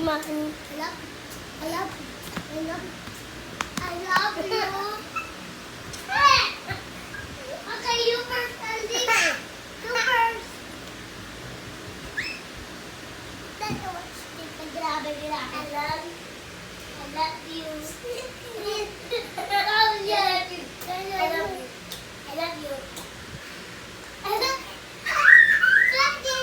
love you. I love you. Okay, you first, Andy. You first. That's what grabe. I love you. I love you. Oh, yeah. I love you. I love you. I love you.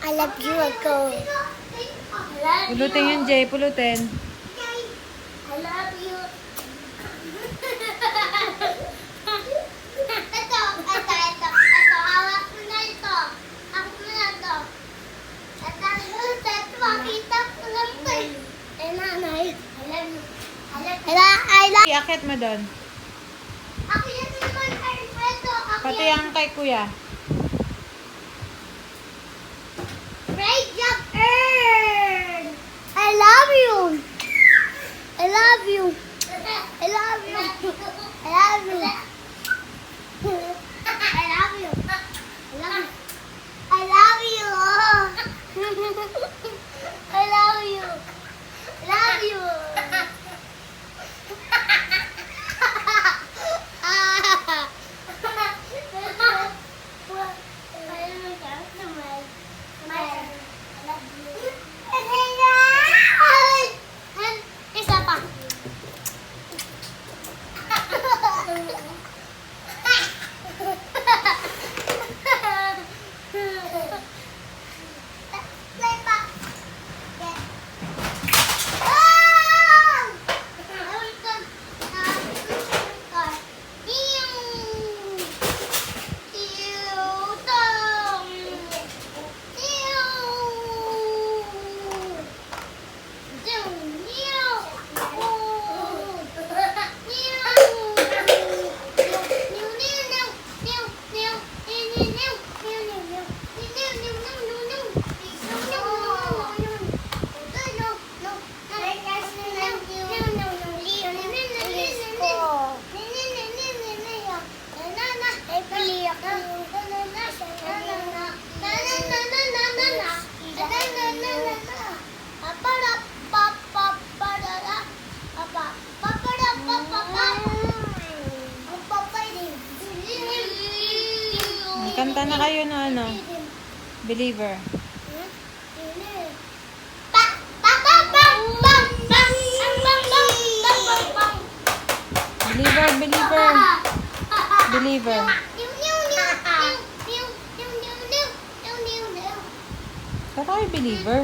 I love you, ako. Pulutin yun, Jay. Pulutin. I love you. Ito. Hawak mo na ito. Hawak mo na ito. Ito, makita ko lang ito. Nanay. I love you. I love you. Iakit mo doon. Ako yan naman, Alfredo. Pati ang kay kuya. Great job, Ern! I love you! I love you! I love you! I love you! I love you! I love you! I love you! I love you! Isa pa. Play pa. Kanta na kayo na ano? Believer. Believer. Believer. Kata kayo believer.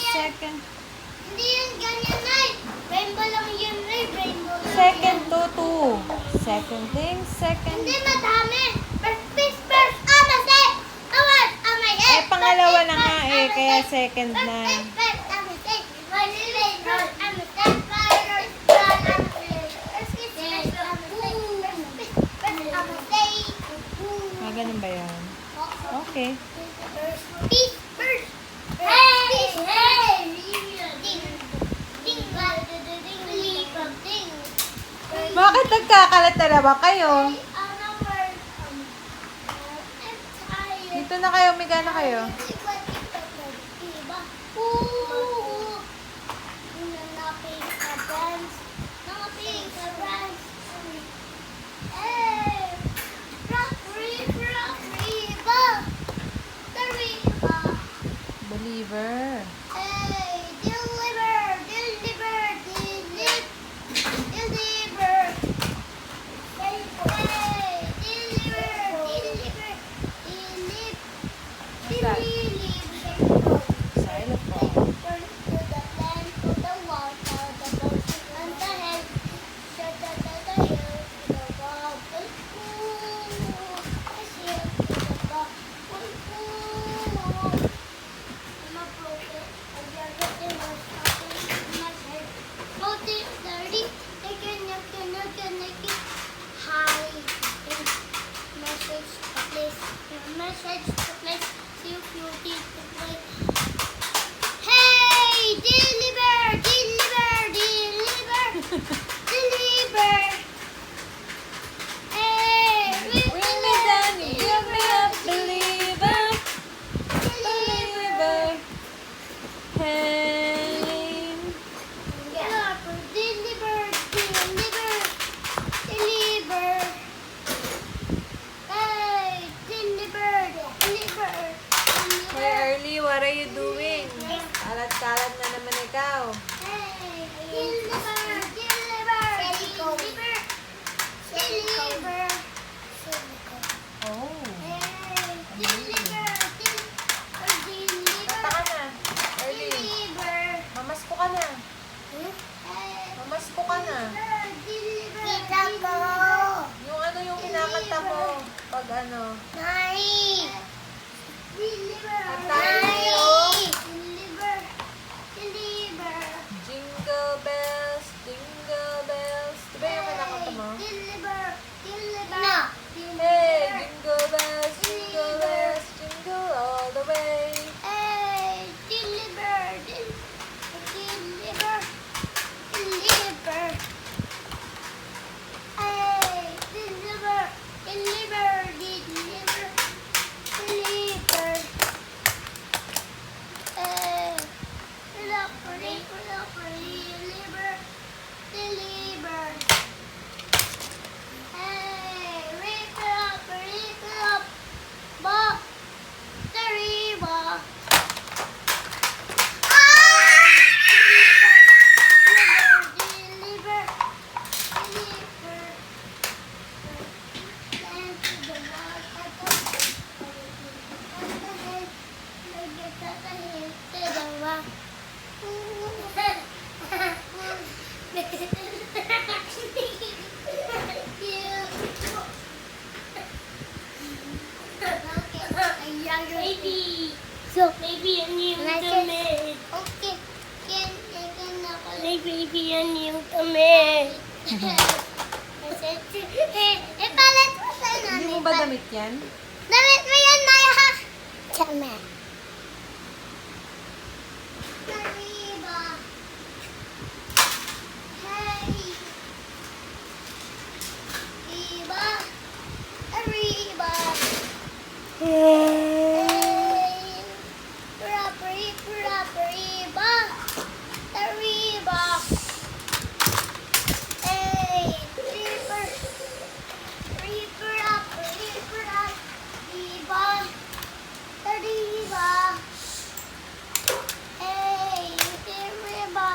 Second. Hindi yan ganyan, Nay. Rainbow lang yan, Nay. Rainbow lang Second yan. to. Second thing, second. Hindi madami. First piece, first. Masi. Awas. My head. Pangalawa na nga kaya second na. First. Masi. Ganun ba yan? Okay. Peace first. Hey! Ding. Bakit Magkakalat na naman kayo. I'm tired. Dito na kayo, umiga na kayo. Believer. Xylophone. Message to place, see if you need to play. Hey, deliver, deliver, deliver, deliver. Hey, Bring me down, give me up, believer. Believer. Hey. Deliver, deliver, deliver, deliver. Hey, deliver, deliver, Hey, Early, what are you doing? Kalat-kalat na naman ikaw. Hey, deliver, deliver, deliver, deliver. Oh. Hey, deliver, deliver, Kata ka na. Early. deliver. Mamasko ka na. Mamasko ka na. Kita ko. Yung ano yung kinakanta mo. Pag ano. Nai. Deliver. Tayo. Deliver. Deliver. Jingle bells, jingle bells. Diba yung kinakanta mo? Deliver. Deliver. No. Hey, jingle bells, jingle bells, jingle all the way. Hey, deliver. Deliver. Deliver. Hey, deliver. Deliver. Deliver. Deliver. Hey, deliver. Deliver. Hey, rip it up. Bob, the river. Deliver. Deliver. Land to the water. To the rock. Maybe. So maybe a new tomato. Okay. Maybe a new tomato. Palit mo sa Hindi mo ba damit yan? Damit mo yan, Maya, ha? Tama. Arriba. Hey. Arriba. Arriba. Hey. Arriba. Arriba. Hey. Reaper. Reaper up. Reaper up. Arriba. Arriba. Hey. Arriba.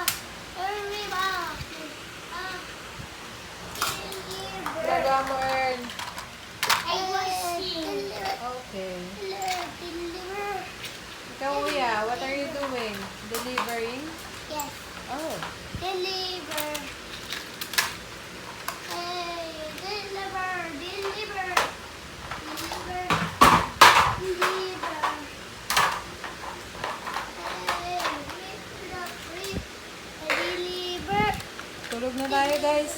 Arriba. Gagawa mo, Earn. I was seeing. Okay. Deliver. Ikaw, Kuya, what are you doing? Delivering? Yes. Oh. Deliver. Hey, deliver, deliver, deliver, deliver. Hey, deliver. Tulog na tayo, guys.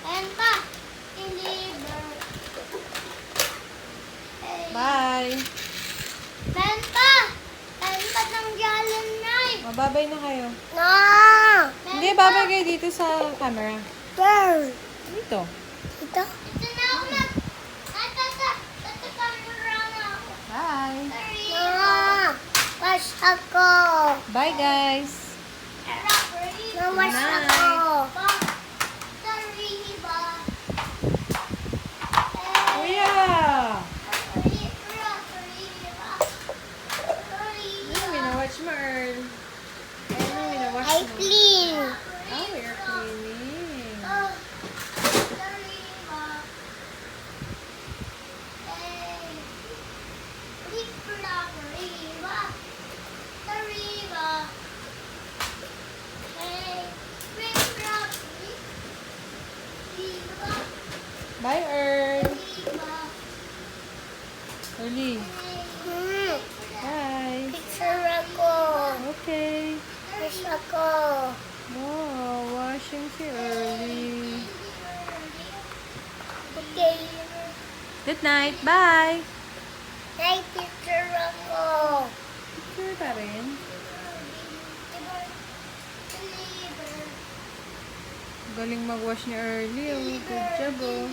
And pa, deliver. Hey. Bye. Benta! Benta ng galan na eh. Mababay na kayo. No! Hindi, babay kayo dito sa camera. Bird. Dito. Ito na ako mag... Ito camera na ako. Bye. Mama, wash ako. Bye, guys. Wash Night. ako. Kuya! Ano minawatch mo, Earl? Ano minawatch I mo? clean. Oh, you're cleaning. Bye, Earl. Early. Bye. Picture ako. Okay. Wash ako. Wow, washing si Early. Okay. Good night. Bye. Night picture ako. Picture pa rin. Galing mag-wash ni Early. Oh. Good job, oh.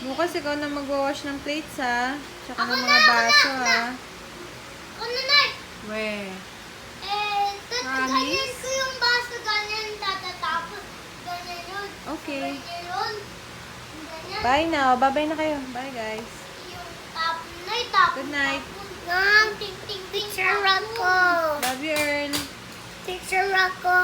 Bukas ikaw na mag-wash ng plates, ha? Tsaka ng mga baso, ha? Ano na? We. Ganyan Promise? ko yung baso, ganyan tatatapos. Ganyan yun. Okay. Ganyan yun. Ganyan. Bye now. Bye-bye na kayo. Bye, guys. Yung tapon na itapon. Good night. Mom, picture ako. Love you, Earl. Picture ako.